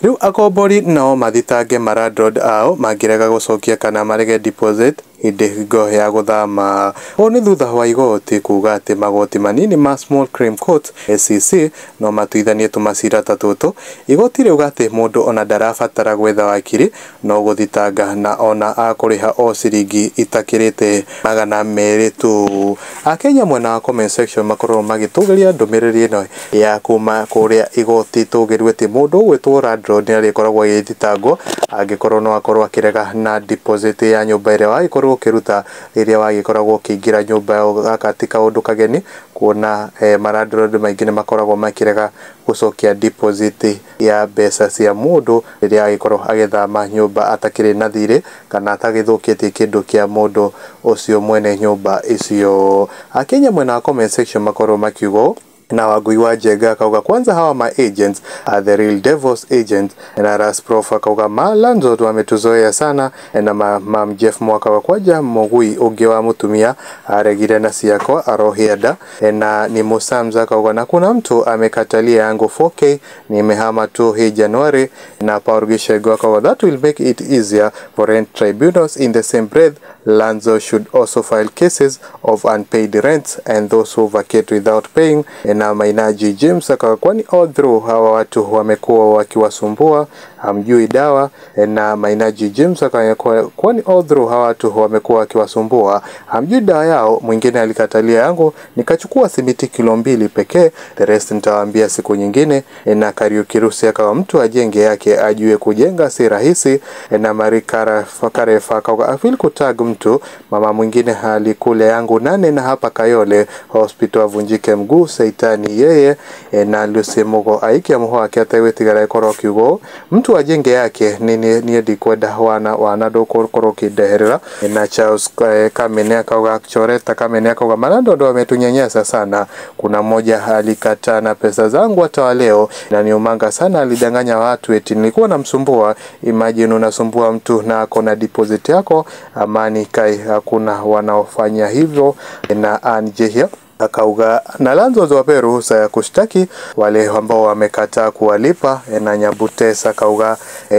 Riu akombori nao mathitange Landlord ao mangirega gucokia kana marege deposit hingo ya guthama. O ni thutha wa igoti kuga ati magoti manini ma Small Claim Court SCC no matuithanie tumacira tatutu. Igoti riuga ati mundu ona ndarabatara gwetha wakiri no guthitanga na ona akuriha o ciringi itakirite magana meri tu. Akenya mwena wa comment section makorwo magitugeria ndumiriri ino ya kuma kuria igoti tugirwete mundu gwitwo Landlord ni arikoragwo agithitangwo angikorwo no akorwo akirega na deposit ya nyumba ire wagikorwo kiruta iria wagikoragwo kiingira nyumba yo katika undu kageni kuona Landlord maingi ni makoragwo makirega gucokia deposit ya mbeca cia mundu iria agikorwo agithama nyumba atakiri na thiri kana atagithukitie kindu kia mundu ucio mwene nyumba icio. Akenya mwena wa comment section makorwo makiugo na wagui wa jenga kauga kwanza hawa ma agents are the real devil's agents na ras prof kauga ma Landlord wametuzoea sana na mam Jeff mwaka wa kwaja mogui ungi wa mutumia aregire na ciakwa arohiada na ni musamza kauga na kuna mtu amekatalia yangu 4K nimehama tu hii January na Paurugisha kauga that will make it easier for rent tribunals in the same breath. Landlord should also file cases of unpaid rents and those who vacate without paying. Na Mainaji James kwani all through hawa watu wamekuwa wakiwasumbua hamjui dawa. Na Mainaji James kwani all through hawa watu wamekuwa wakiwasumbua hamjui dawa yao. Mwingine alikatalia yangu nikachukua simiti kilo 2 pekee, the rest nitawaambia siku nyingine. Na Kariuki Rusi akawa mtu ajenge yake ajue kujenga si rahisi. Na Marikara Fakarefa kwa afil kutag mtu mama mwingine alikule yangu 8 na hapa Kayole hospital avunjike mguu saitani yeye. Na Lucy Mugo aiki amuho akiatewetiga ikoro kiugo mtu ajenge yake ni dikwenda wana doko koroki deherera. Na Charles Kameme akauga choreta Kameme akauga Landlord wametunyanyasa sana. Kuna mmoja alikata na pesa zangu hata wa leo na niumanga sana, alidanganya watu eti nilikuwa namsumbua. Imagine unasumbua mtu na akona deposit yako. Amani kai hakuna wanaofanya hivyo. Na Anjehia akauga na Landlord wape ruhusa ya kushtaki wale ambao wamekataa kuwalipa. Na Nyabutesa akauga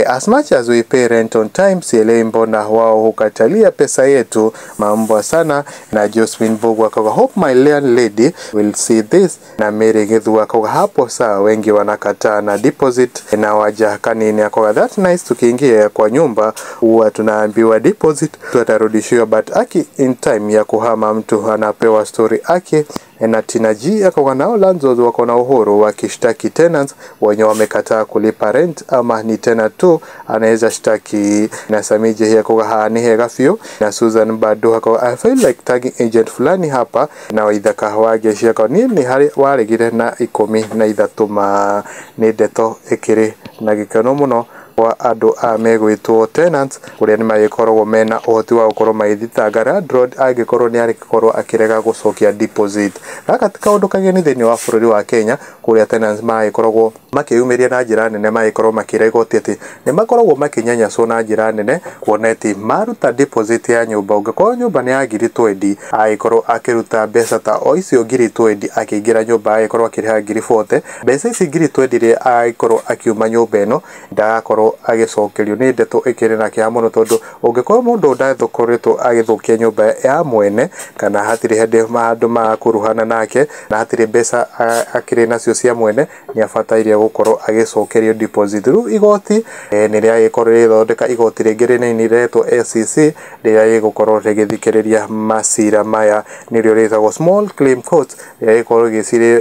as much as we pay rent on time sielewi mbona wao hukatalia pesa yetu mambo sana. Na Josephine Bogo akauga hope my landlady will see this. Na Mary Githu akauga hapo saa wengi wanakataa na deposit. Na Waja Kanini akauga that nice tukiingia kwa nyumba huwa tunaambiwa deposit tutarudishiwa but aki in time ya kuhama mtu anapewa story aki. Na Tina G akauga nao Landlord wako na uhuru wakishtaki tenants wenye wamekataa kulipa rent ama ni tenant tu anaweza shtaki. Na Samije hii akauga haani hega fio. Na Susan Bado akauga I feel like tagging agent fulani hapa. Na Waithaka Wageshi akauga ni waregire na 13 ni deto ikiri na gikeno muno wa adu amegwitwo tenants kuria ni magikorwo mena uhoti wa gukorwo magithitanga Landlord agikorwo ni arikorwo akirega gucokia deposit. Katika undu kageni thini wa bururi wa Kenya kuria tenants magikorwo makiyumiria na njira nene magikorwo makira igoti ati ni makoragwo makinyanyacwo na njira nene kuona ati maruta deposit ya nyumba ungikorwo nyumba ni ya ngiri 20 agikorwo akiruta mbeca ta o icio ngiri 20 akiingira nyumba agikorwo akiriha ngiri 40 mbeca ici ngiri 20 ri agikorwo akiuma nyumba eno ndagakorwo agicokerio ni ndeto ikiri na kia muno tondu ungikorwo mundu ndathukoretwo agithukia nyumba ya mwene kana hatiri hende maandu ma kuruhana nake na hatiri mbeca akiri nacio cia mwene ni abatairie gukorwo agicokerio deposit. Ru igoti ni ria gikorwo rithondeka igoti ringi rinini retwo SCC ria gigukorwo rigithikiriria macira maya nirio ritagwo Small Claim Court ria gikorwo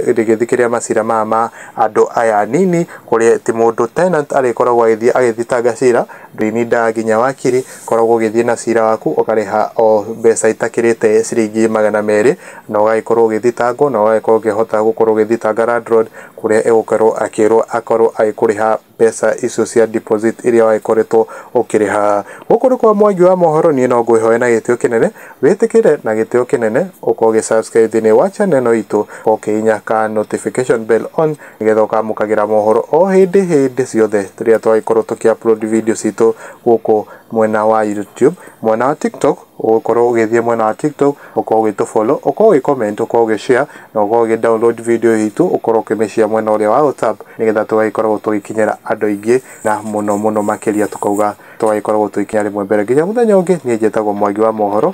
rigithikiriria macira ma andu aya nini kuria ti mundu tenant arikoragwo agithitanga cira ndinida ginya wakiri koragwo githie na cira waku ukariha o mbeca itakirite ciringi 200 na ugagikorwo githitangwo na ugagikorwo gihota gukorwo githitanga Landlord kuria egukorwo akirwo akorwo agikuriha pesa icio cia deposit iria waikoretwo ukiriha. Gukuru kwa Mwangi wa Mohoro ni no ngwihoe na gitio kinene witikire na gitio kinene ukoge subscribe thini wa channel itu okinya ka notification bell on nigetha ukamukagira mohoro o hindi ciothe turia twaikorwo tuki-upload videos itu guku mwena wa YouTube. Mwena wa TikTok ukorwo ugithie mwena wa TikTok ukorwo ugitufollow ukorwo ugicomment ukorwo ugishare na ukorwo ugidownload video itu ukorwo ukimeshare mwena uria wa WhatsApp nigetha tugaikorwo tugikinyira andũ aingĩ na mũno makiria tukauga twagikoragwo twikinya rimwe mbere nginya muthenya ungi nie njetagwo Mwangi wa Mohoro.